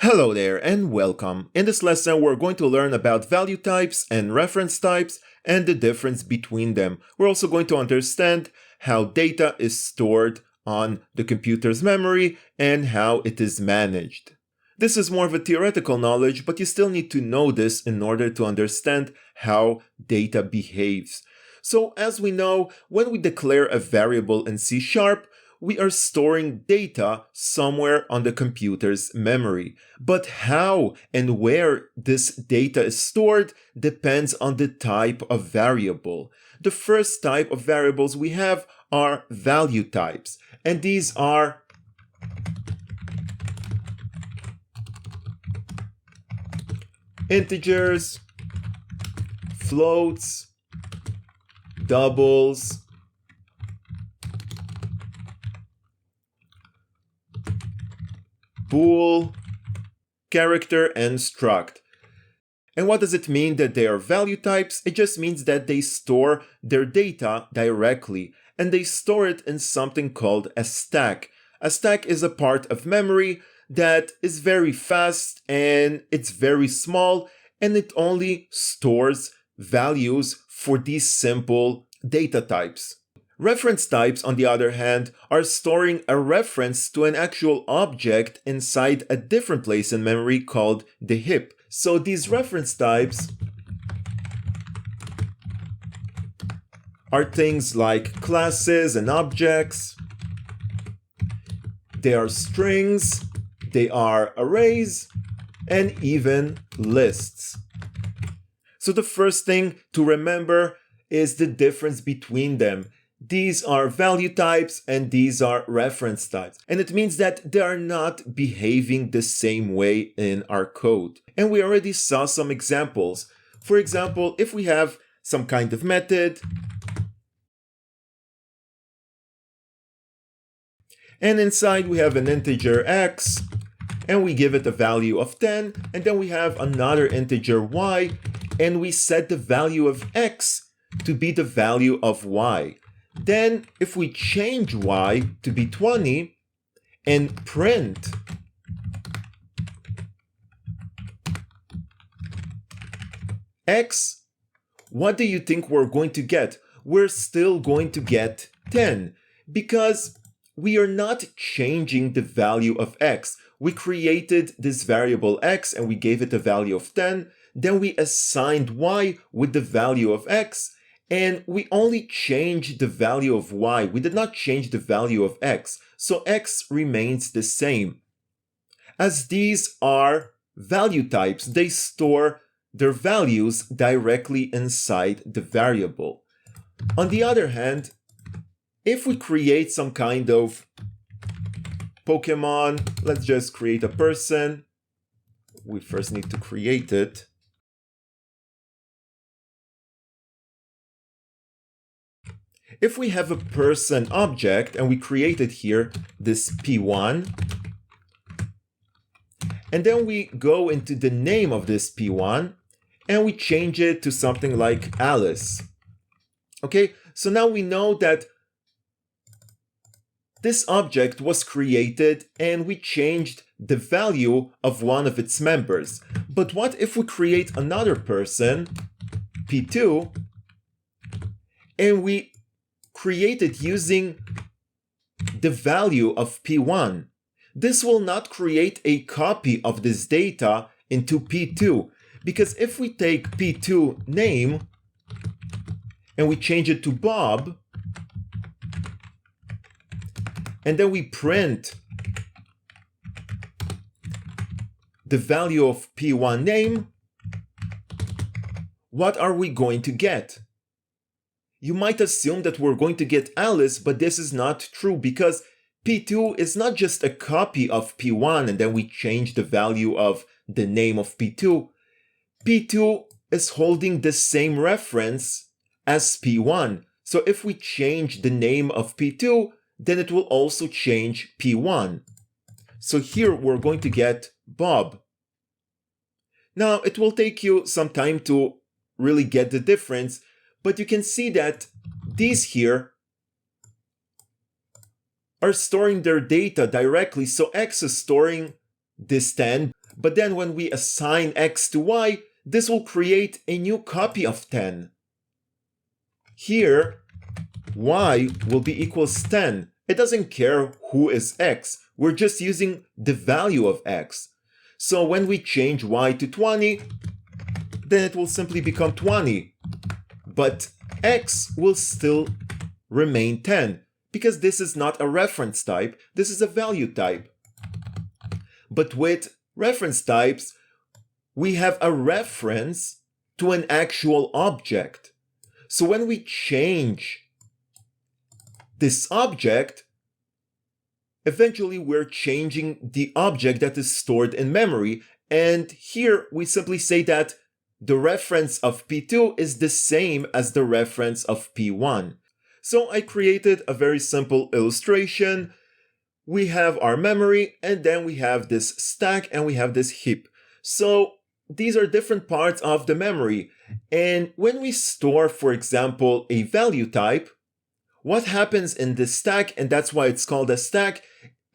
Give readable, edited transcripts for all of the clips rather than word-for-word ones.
Hello there and welcome. In this lesson we're going to learn about value types and reference types and the difference between them. We're also going to understand how data is stored on the computer's memory and how it is managed. This is more of a theoretical knowledge, but you still need to know this in order to understand how data behaves. So as we know, when we declare a variable in C#, we are storing data somewhere on the computer's memory. But how and where this data is stored depends on the type of variable. The first type of variables we have are value types, and these are integers, floats, doubles, bool, character, and struct. And what does it mean that they are value types? It just means that they store their data directly, and they store it in something called a stack. A stack is a part of memory that is very fast and it's very small, and it only stores values for these simple data types. Reference types, on the other hand, are storing a reference to an actual object inside a different place in memory called the heap. So these reference types are things like classes and objects. They are strings, they are arrays, and even lists. So the first thing to remember is the difference between them. These are value types and these are reference types. And it means that they are not behaving the same way in our code. And we already saw some examples. For example, if we have some kind of method, and inside we have an integer x, and we give it a value of 10, and then we have another integer y, and we set the value of x to be the value of y. Then, if we change y to be 20 and print x, what do you think we're going to get? We're still going to get 10 because we are not changing the value of x. We created this variable x and we gave it a value of 10. Then we assigned y with the value of x. And we only changed the value of y. We did not change the value of x. So x remains the same. As these are value types, they store their values directly inside the variable. On the other hand, if we create some kind of Pokemon, let's just create a person. We first need to create it. If we have a person object and we created here this P1, and then we go into the name of this P1 and we change it to something like Alice. Okay, so now we know that this object was created and we changed the value of one of its members. But what if we create another person, P2, and we create it using the value of P1? This will not create a copy of this data into P2, because if we take P2 name and we change it to Bob, and then we print the value of P1 name, what are we going to get? You might assume that we're going to get Alice, but this is not true because P2 is not just a copy of P1 and then we change the value of the name of P2. P2 is holding the same reference as P1. So if we change the name of P2, then it will also change P1. So here we're going to get Bob. Now it will take you some time to really get the difference, but you can see that these here are storing their data directly. So X is storing this 10, But then when we assign x to y, this will create a new copy of 10. Here, y will be equals 10. It doesn't care who is x. We're just using the value of x. So when we change y to 20, then it will simply become 20. But x will still remain 10 because this is not a reference type, this is a value type. But with reference types, we have a reference to an actual object. So when we change this object, eventually we're changing the object that is stored in memory. And here we simply say that the reference of P2 is the same as the reference of P1. So I created a very simple illustration. We have our memory, and then we have this stack, and we have this heap. So these are different parts of the memory. And when we store, for example, a value type, what happens in this stack, and that's why it's called a stack,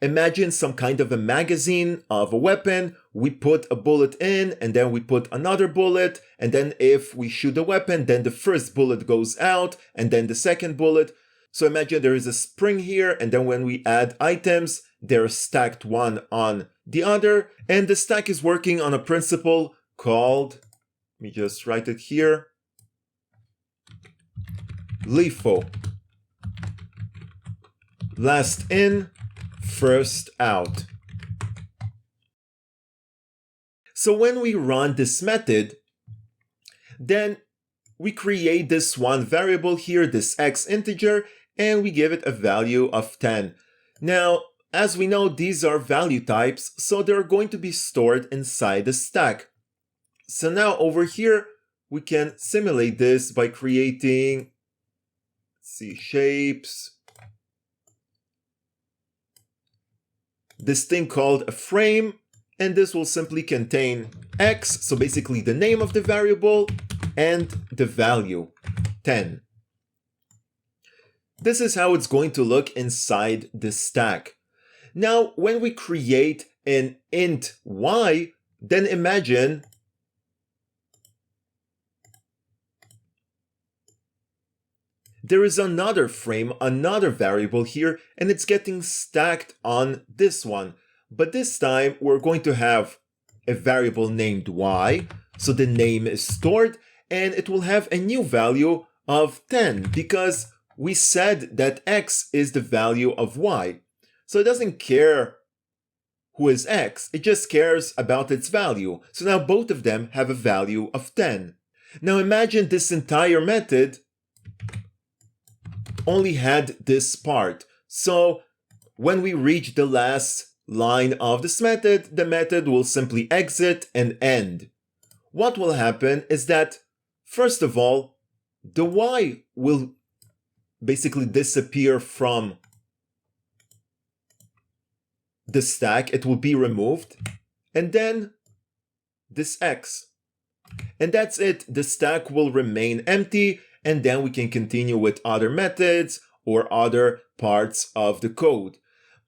imagine some kind of a magazine of a weapon. We put a bullet in, and then we put another bullet, and then if we shoot a weapon, then the first bullet goes out, and then the second bullet. So imagine there is a spring here, and then when we add items, they're stacked one on the other, and the stack is working on a principle called, let me just write it here, LIFO. Last in, first out. So when we run this method, then we create this one variable here, this x integer, and we give it a value of 10. Now, as we know, these are value types, so they're going to be stored inside the stack. So now over here, we can simulate this by creating, let's see, shapes, this thing called a frame, and this will simply contain x, so basically the name of the variable, and the value, 10. This is how it's going to look inside the stack. Now, when we create an int y, then imagine there is another frame, another variable here, and it's getting stacked on this one. But this time, we're going to have a variable named y, so the name is stored, and it will have a new value of 10, because we said that x is the value of y. So it doesn't care who is x, it just cares about its value. So now both of them have a value of 10. Now imagine this entire method only had this part. So when we reach the last line of this method, the method will simply exit and end. What will happen is that, first of all, the y will basically disappear from the stack, it will be removed, and then this x. And that's it, the stack will remain empty, and then we can continue with other methods or other parts of the code.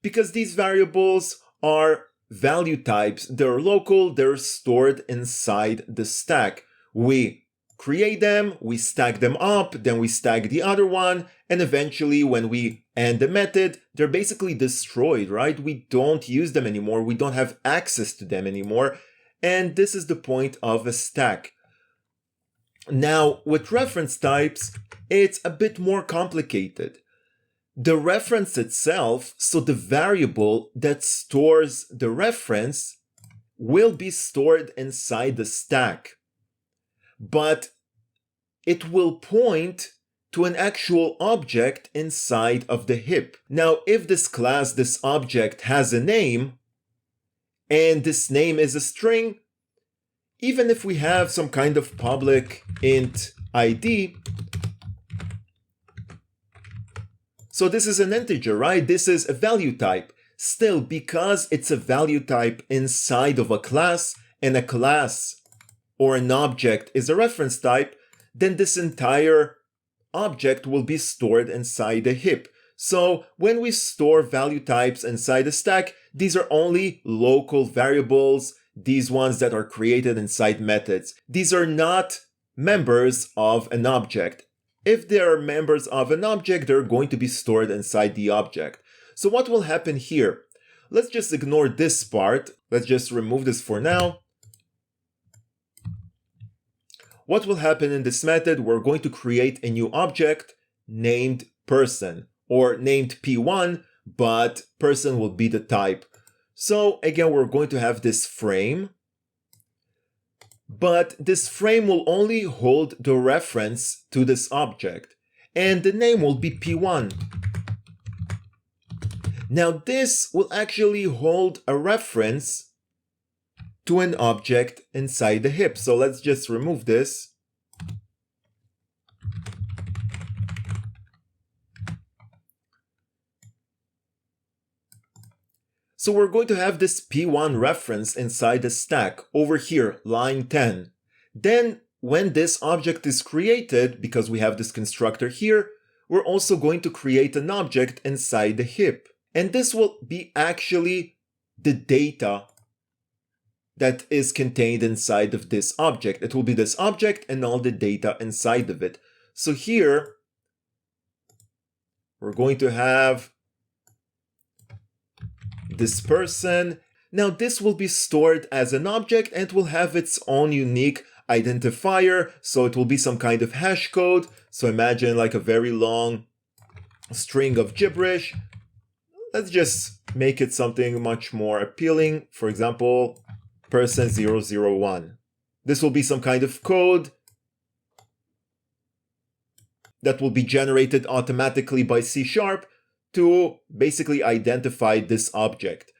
Because these variables are value types, they're local, they're stored inside the stack. We create them, we stack them up, then we stack the other one, and eventually when we end the method, they're basically destroyed, right? We don't use them anymore, we don't have access to them anymore, and this is the point of a stack. Now, with reference types, it's a bit more complicated. The reference itself, so the variable that stores the reference, will be stored inside the stack. But it will point to an actual object inside of the heap. Now, if this class, this object, has a name, and this name is a string, even if we have some kind of public int ID, so this is an integer, right? This is a value type. Still, because it's a value type inside of a class, and a class or an object is a reference type, then this entire object will be stored inside a heap. So when we store value types inside a stack, these are only local variables. these ones that are created inside methods. These are not members of an object. If they are members of an object, they're going to be stored inside the object. So what will happen here? Let's just ignore this part. Let's just remove this for now. What will happen in this method? We're going to create a new object named person, or named p1, but person will be the type. So again, we're going to have this frame, but this frame will only hold the reference to this object, and the name will be p1. Now this will actually hold a reference to an object inside the heap. So let's just remove this. So we're going to have this p1 reference inside the stack over here, line 10. Then when this object is created, because we have this constructor here, we're also going to create an object inside the heap. And this will be actually the data that is contained inside of this object. It will be this object and all the data inside of it. So here, we're going to have this person. Now this will be stored as an object and will have its own unique identifier. So it will be some kind of hash code. So imagine like a very long string of gibberish. Let's just make it something much more appealing. For example, person 001. This will be some kind of code that will be generated automatically by C# to basically identify this object.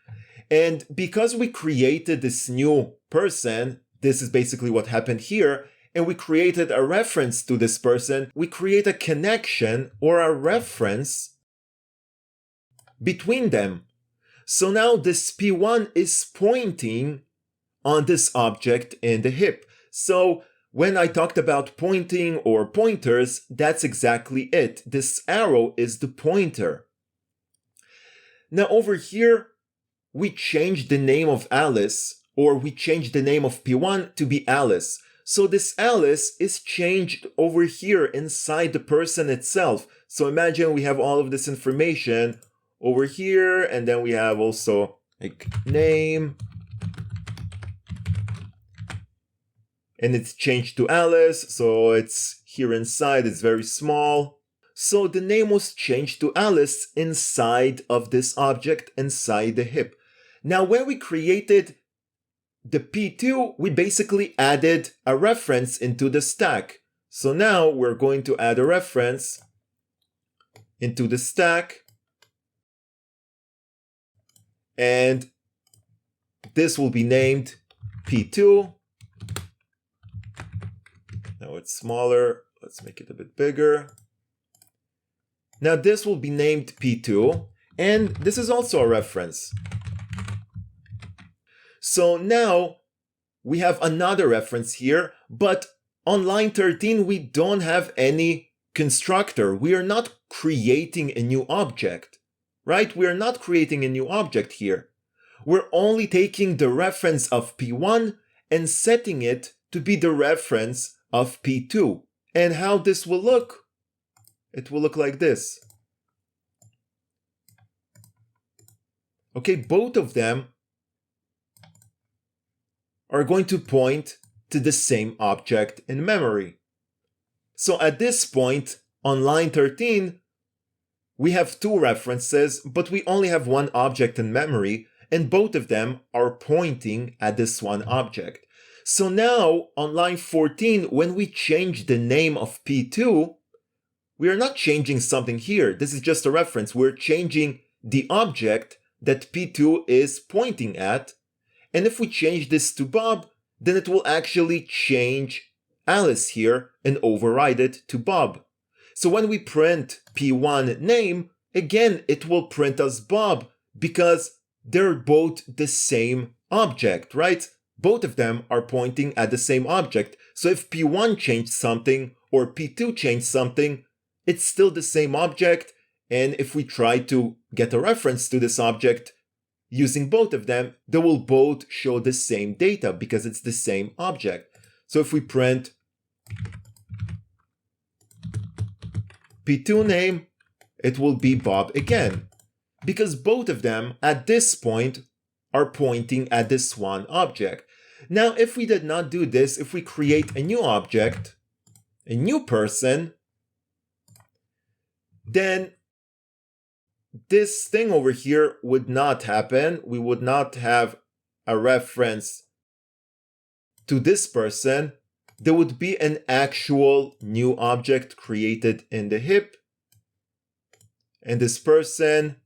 And because we created this new person, this is basically what happened here, and we created a reference to this person, we create a connection or a reference between them. So now this p1 is pointing on this object in the heap. So when I talked about pointing or pointers, that's exactly it. This arrow is the pointer. Now over here, we changed the name of Alice, or we changed the name of p1 to be Alice. So this Alice is changed over here inside the person itself. So imagine we have all of this information over here, and then we have also like name, and it's changed to Alice, so it's here inside, it's very small. So the name was changed to Alice inside of this object, inside the heap. Now when we created the p2, we basically added a reference into the stack. So now we're going to add a reference into the stack. And this will be named p2. Now it's smaller. Let's make it a bit bigger. Now this will be named p2. And this is also a reference. So now we have another reference here, but on line 13, we don't have any constructor. We are not creating a new object, right? We are not creating a new object here. We're only taking the reference of p1 and setting it to be the reference of p2. And how this will look? It will look like this. Okay, both of them are going to point to the same object in memory. So at this point, on line 13, we have two references, but we only have one object in memory, and both of them are pointing at this one object. So now, on line 14, when we change the name of p2, we are not changing something here. This is just a reference. We're changing the object that p2 is pointing at. And if we change this to Bob, then it will actually change Alice here and override it to Bob. So when we print p1 name, again, it will print us Bob because they're both the same object, right? Both of them are pointing at the same object. So if p1 changed something or p2 changed something, it's still the same object. And if we try to get a reference to this object, using both of them, they will both show the same data because it's the same object. So if we print P2 name, it will be Bob again, because both of them at this point are pointing at this one object. Now, if we did not do this, if we create a new object, a new person, then this thing over here would not happen. We would not have a reference to this person. There would be an actual new object created in the heap, and this person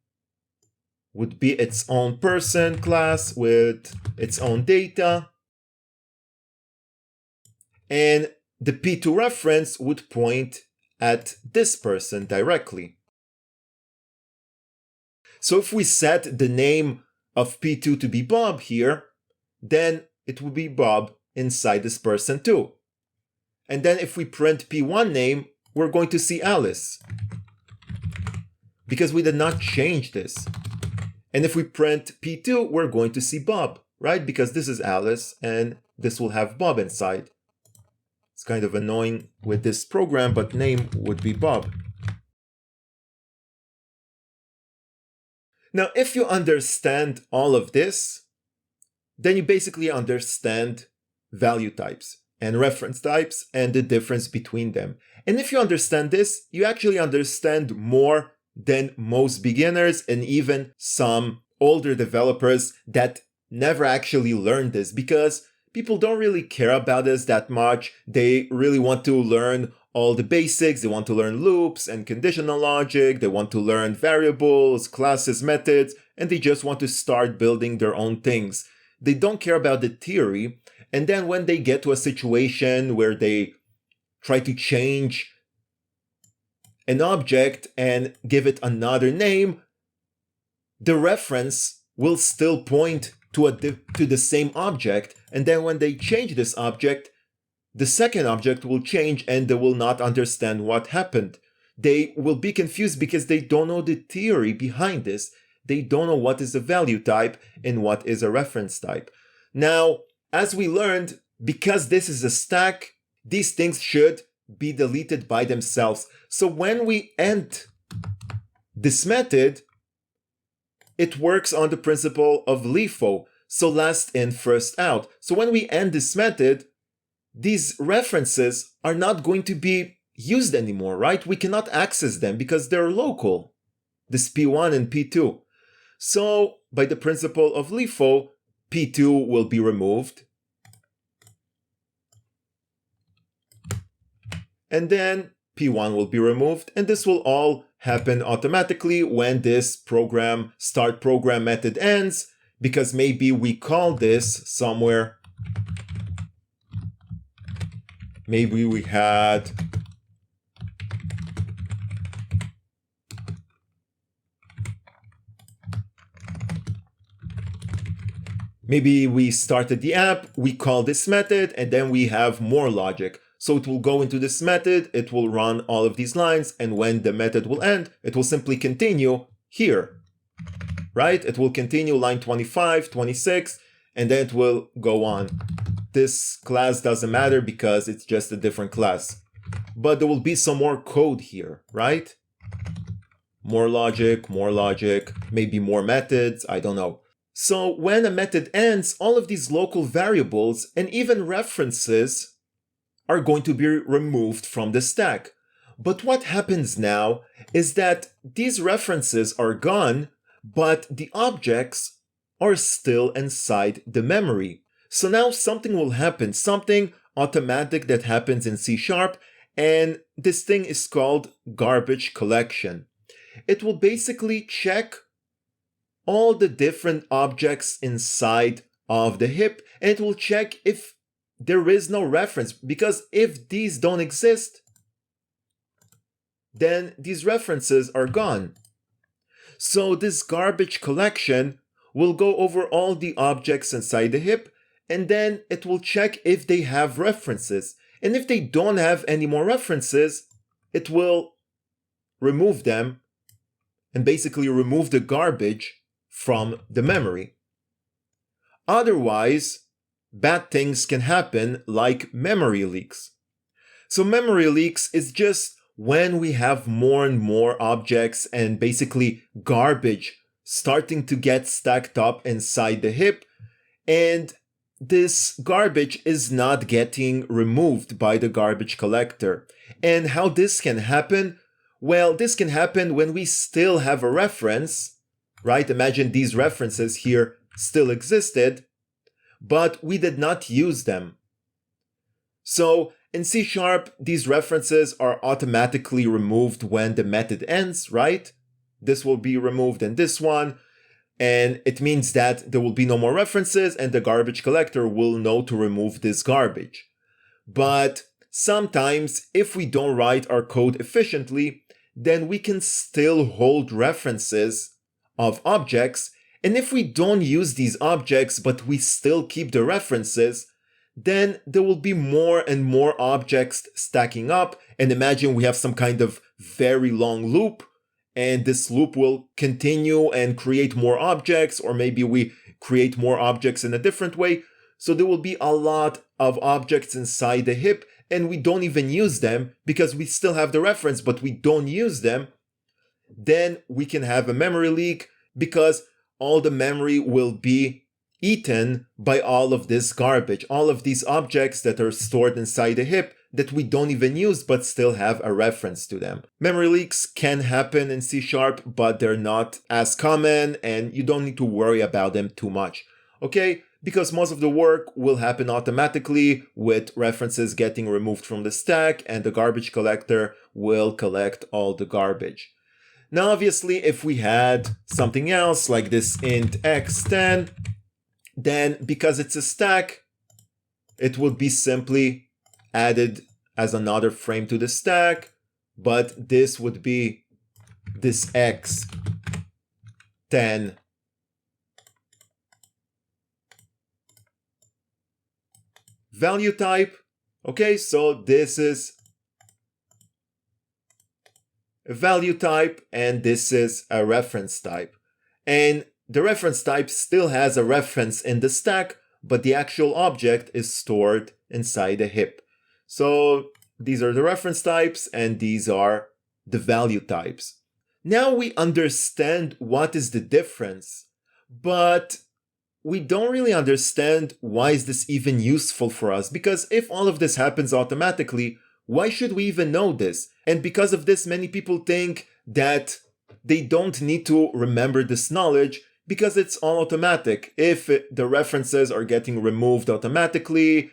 would be its own person class with its own data, and the P2 reference would point at this person directly. So if we set the name of P2 to be Bob here, then it will be Bob inside this person too. And then if we print P1 name, we're going to see Alice, because we did not change this. And if we print P2, we're going to see Bob, right? Because this is Alice and this will have Bob inside. It's kind of annoying with this program, but name would be Bob. Now, if you understand all of this, then you basically understand value types and reference types and the difference between them. And if you understand this, you actually understand more than most beginners and even some older developers that never actually learned this, because people don't really care about this that much. They really want to learn all the basics. They want to learn loops and conditional logic. They want to learn variables, classes, methods, and they just want to start building their own things. They don't care about the theory. And then when they get to a situation where they try to change an object and give it another name, the reference will still point to the same object. And then when they change this object, the second object will change and they will not understand what happened. They will be confused because they don't know the theory behind this. They don't know what is a value type and what is a reference type. Now, as we learned, because this is a stack, these things should be deleted by themselves. So when we end this method, it works on the principle of LIFO. So last in, first out. So when we end this method, these references are not going to be used anymore, right? We cannot access them because they're local, this P1 and P2. So by the principle of LIFO, P2 will be removed. And then P1 will be removed. And this will all happen automatically when this program, start program method ends, because maybe we call this somewhere. Maybe we had maybe we started the app, we call this method, and then we have more logic. So it will go into this method, it will run all of these lines, and when the method will end, it will simply continue here, right? It will continue line 25, 26, and then it will go on. This class doesn't matter because it's just a different class. But there will be some more code here, right? More logic, maybe more methods, I don't know. So when a method ends, all of these local variables and even references are going to be removed from the stack. But what happens now is that these references are gone, but the objects are still inside the memory. So now something will happen, something automatic that happens in C#, and this thing is called garbage collection. It will basically check all the different objects inside of the heap, and it will check if there is no reference, because if these don't exist, then these references are gone. So this garbage collection will go over all the objects inside the heap, and then it will check if they have references. And if they don't have any more references, it will remove them and basically remove the garbage from the memory. Otherwise, bad things can happen, like memory leaks. So memory leaks is just when we have more and more objects and basically garbage starting to get stacked up inside the heap, and this garbage is not getting removed by the garbage collector. And how this can happen? Well, this can happen when we still have a reference, right? Imagine these references here still existed, but we did not use them. So in C#, these references are automatically removed when the method ends, right? This will be removed in this one, and it means that there will be no more references and the garbage collector will know to remove this garbage. But sometimes, if we don't write our code efficiently, then we can still hold references of objects, and if we don't use these objects but we still keep the references, then there will be more and more objects stacking up. And imagine we have some kind of very long loop, and this loop will continue and create more objects, or maybe we create more objects in a different way. So there will be a lot of objects inside the heap, and we don't even use them because we still have the reference, but we don't use them. Then we can have a memory leak because all the memory will be eaten by all of this garbage, all of these objects that are stored inside the heap that we don't even use but still have a reference to them. Memory leaks can happen in C#, but they're not as common and you don't need to worry about them too much, okay? Because most of the work will happen automatically with references getting removed from the stack, and the garbage collector will collect all the garbage. Now, obviously, if we had something else like this int x10, then because it's a stack, it would be simply added as another frame to the stack, but this would be this x10 value type. Okay, so this is a value type and this is a reference type. And the reference type still has a reference in the stack, but the actual object is stored inside a heap. So these are the reference types and these are the value types. Now we understand what is the difference, but we don't really understand why is this even useful for us, because if all of this happens automatically, why should we even know this? And because of this, many people think that they don't need to remember this knowledge because it's all automatic. If the references are getting removed automatically,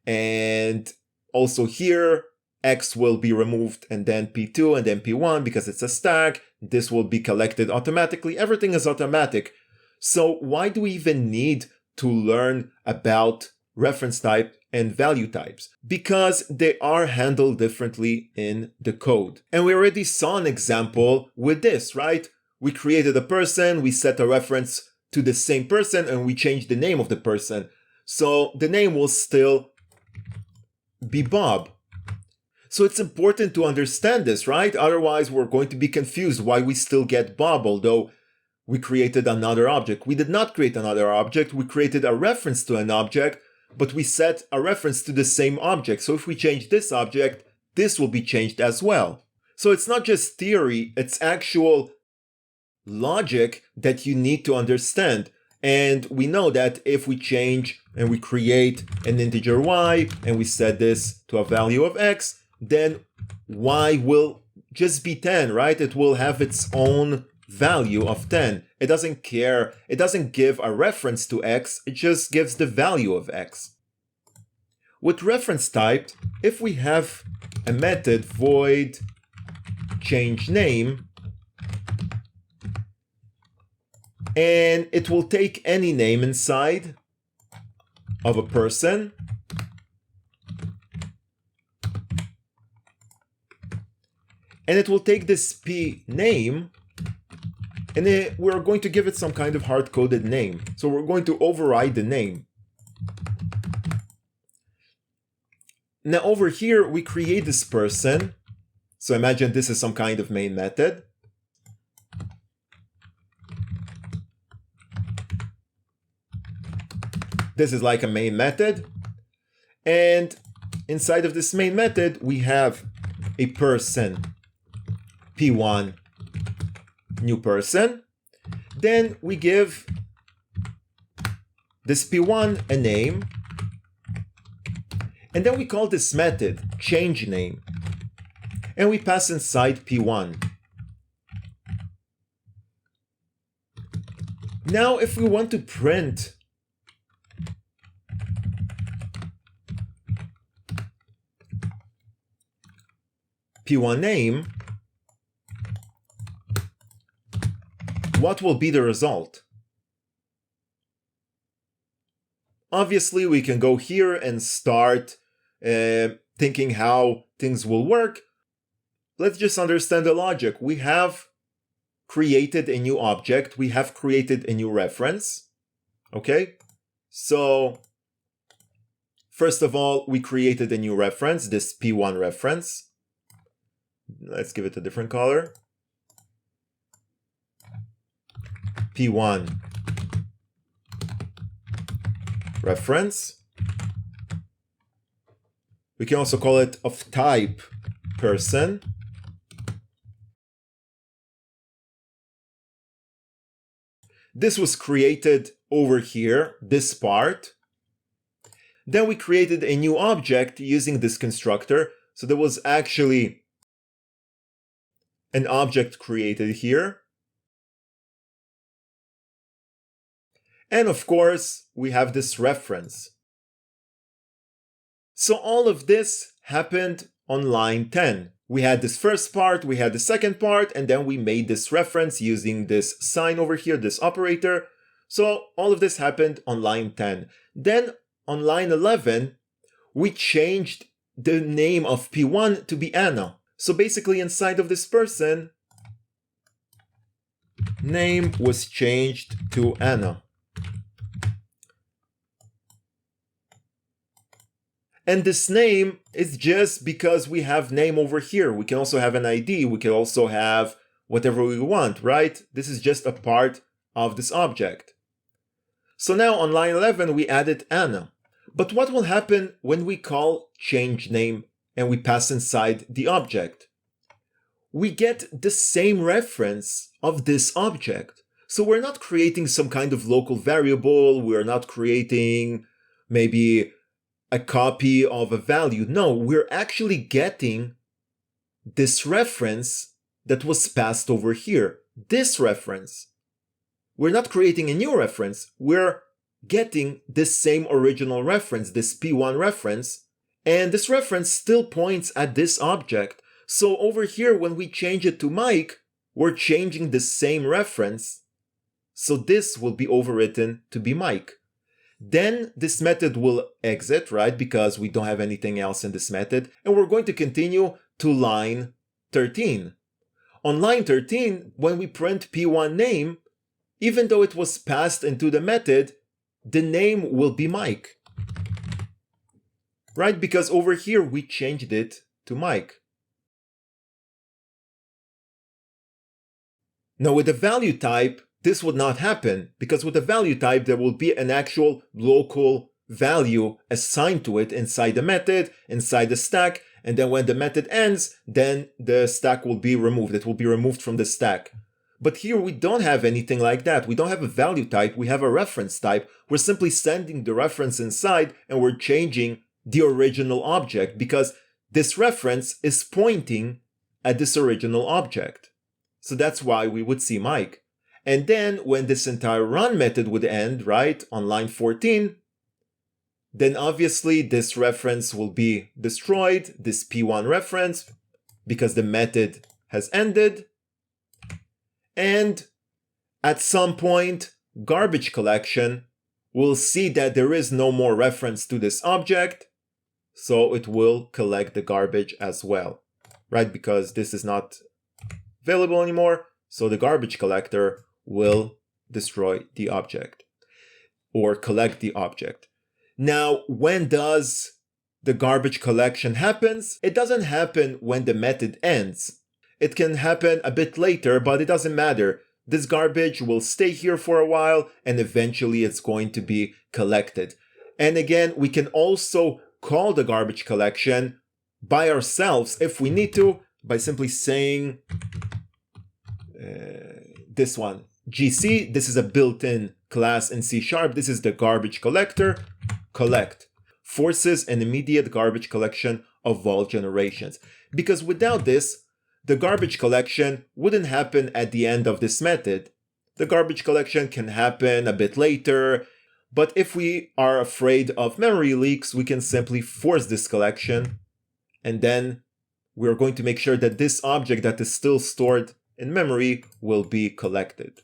and also here, X will be removed and then P2 and then P1 because it's a stack, this will be collected automatically. Everything is automatic. So why do we even need to learn about reference type and value types? Because they are handled differently in the code. And we already saw an example with this, right? We created a person, we set a reference to the same person, and we changed the name of the person. So the name will still be Bob. So it's important to understand this, right? Otherwise, we're going to be confused why we still get Bob, although we created another object. We did not create another object. We created a reference to an object, but we set a reference to the same object. So if we change this object, this will be changed as well. So it's not just theory, it's actual logic that you need to understand. And we know that if we change and we create an integer y and we set this to a value of x, then y will just be 10, right? It will have its own value of 10. It doesn't care. It doesn't give a reference to x. It just gives the value of x. With reference type, if we have a method void change name, and it will take any name inside of a person, and it will take this p name, and we're going to give it some kind of hard-coded name. So we're going to override the name. Now over here, we create this person. So imagine this is some kind of main method. This is like a main method. And inside of this main method, we have a person, p1, new person. Then we give this p1 a name. And then we call this method change name. And we pass inside p1. Now, if we want to print p1 name, what will be the result? Obviously, we can go here and start thinking how things will work. Let's just understand the logic. We have created a new object. We have created a new reference. Okay? So, first of all, we created a new reference, this p1 reference. Let's give it a different color. p1 reference. We can also call it of type person. This was created over here, this part. Then we created a new object using this constructor. So there was actually an object created here. And of course, we have this reference. So all of this happened on line 10. We had this first part, we had the second part, and then we made this reference using this sign over here, this operator. So all of this happened on line 10. Then on line 11, we changed the name of P1 to be Anna. So basically inside of this person, name was changed to Anna. And this name is just because we have name over here. We can also have an ID. We can also have whatever we want, right? This is just a part of this object. So now on line 11, we added Anna. But what will happen when we call change name and we pass inside the object? We get the same reference of this object. So we're not creating some kind of local variable. We're not creating maybe a copy of a value. No, we're actually getting this reference that was passed over here. This reference. We're not creating a new reference. We're getting this same original reference, this P1 reference, and this reference still points at this object. So over here, when we change it to Mike, we're changing the same reference. So this will be overwritten to be Mike. Then this method will exit, right? Because we don't have anything else in this method. And we're going to continue to line 13. On line 13, when we print P1 name, even though it was passed into the method, the name will be Mike. Right? Because over here we changed it to Mike. Now with the value type, this would not happen, because with the value type, there will be an actual local value assigned to it inside the method, inside the stack, and then when the method ends, then the stack will be removed. It will be removed from the stack. But here we don't have anything like that. We don't have a value type, we have a reference type. We're simply sending the reference inside and we're changing the original object because this reference is pointing at this original object. So that's why we would see Mike. And then when this entire run method would end, right, on line 14, then obviously this reference will be destroyed, this P1 reference, because the method has ended. And at some point, garbage collection will see that there is no more reference to this object, so it will collect the garbage as well, right? Because this is not available anymore, so the garbage collector will destroy the object or collect the object. Now, when does the garbage collection happens? It doesn't happen when the method ends. It can happen a bit later, but it doesn't matter. This garbage will stay here for a while and eventually it's going to be collected. And again, we can also call the garbage collection by ourselves if we need to, by simply saying this one, GC. This is a built-in class in C#. This is the garbage collector. Collect forces an immediate garbage collection of all generations. Because without this, the garbage collection wouldn't happen at the end of this method. The garbage collection can happen a bit later, but if we are afraid of memory leaks, we can simply force this collection, and then we're going to make sure that this object that is still stored in memory will be collected.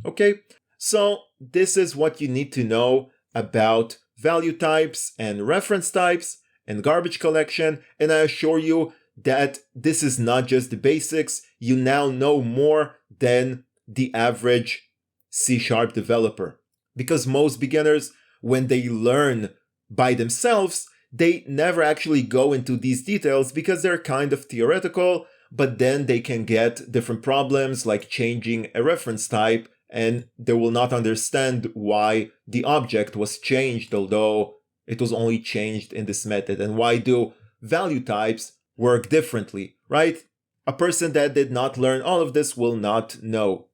Okay, so this is what you need to know about value types and reference types and garbage collection, and I assure you that this is not just the basics. You now know more than the average C# developer. Because most beginners, when they learn by themselves, they never actually go into these details because they're kind of theoretical, but then they can get different problems like changing a reference type, and they will not understand why the object was changed, although it was only changed in this method, and why do value types work differently, right? A person that did not learn all of this will not know.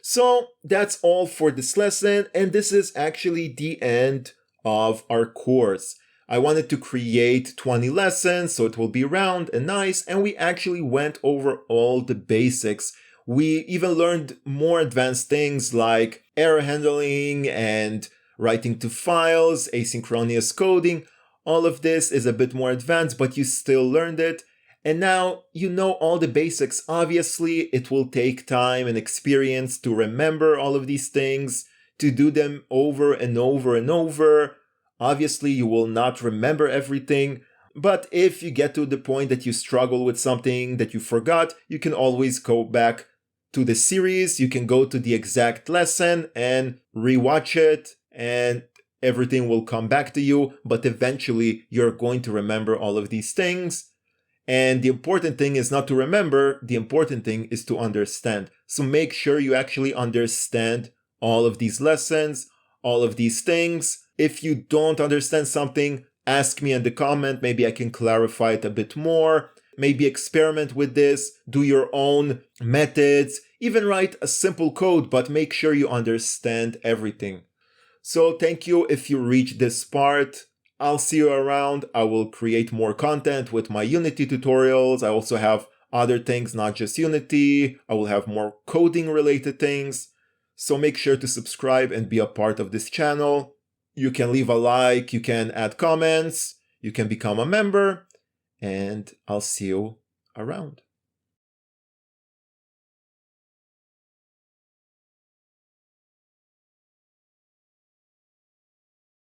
So that's all for this lesson, and this is actually the end of our course. I wanted to create 20 lessons so it will be round and nice, and we actually went over all the basics. We even learned more advanced things like error handling and writing to files, asynchronous coding. All of this is a bit more advanced, but you still learned it. And now you know all the basics. Obviously, it will take time and experience to remember all of these things, to do them over and over and over. Obviously, you will not remember everything, but if you get to the point that you struggle with something that you forgot, you can always go back to the series. You can go to the exact lesson and rewatch it, and everything will come back to you, but eventually you're going to remember all of these things. And the important thing is not to remember, the important thing is to understand. So make sure you actually understand all of these lessons, all of these things. If you don't understand something, ask me in the comment, maybe I can clarify it a bit more. Maybe experiment with this, do your own methods, even write a simple code, but make sure you understand everything. So thank you if you reached this part. I'll see you around. I will create more content with my Unity tutorials. I also have other things, not just Unity. I will have more coding related things. So make sure to subscribe and be a part of this channel. You can leave a like, you can add comments, you can become a member, and I'll see you around.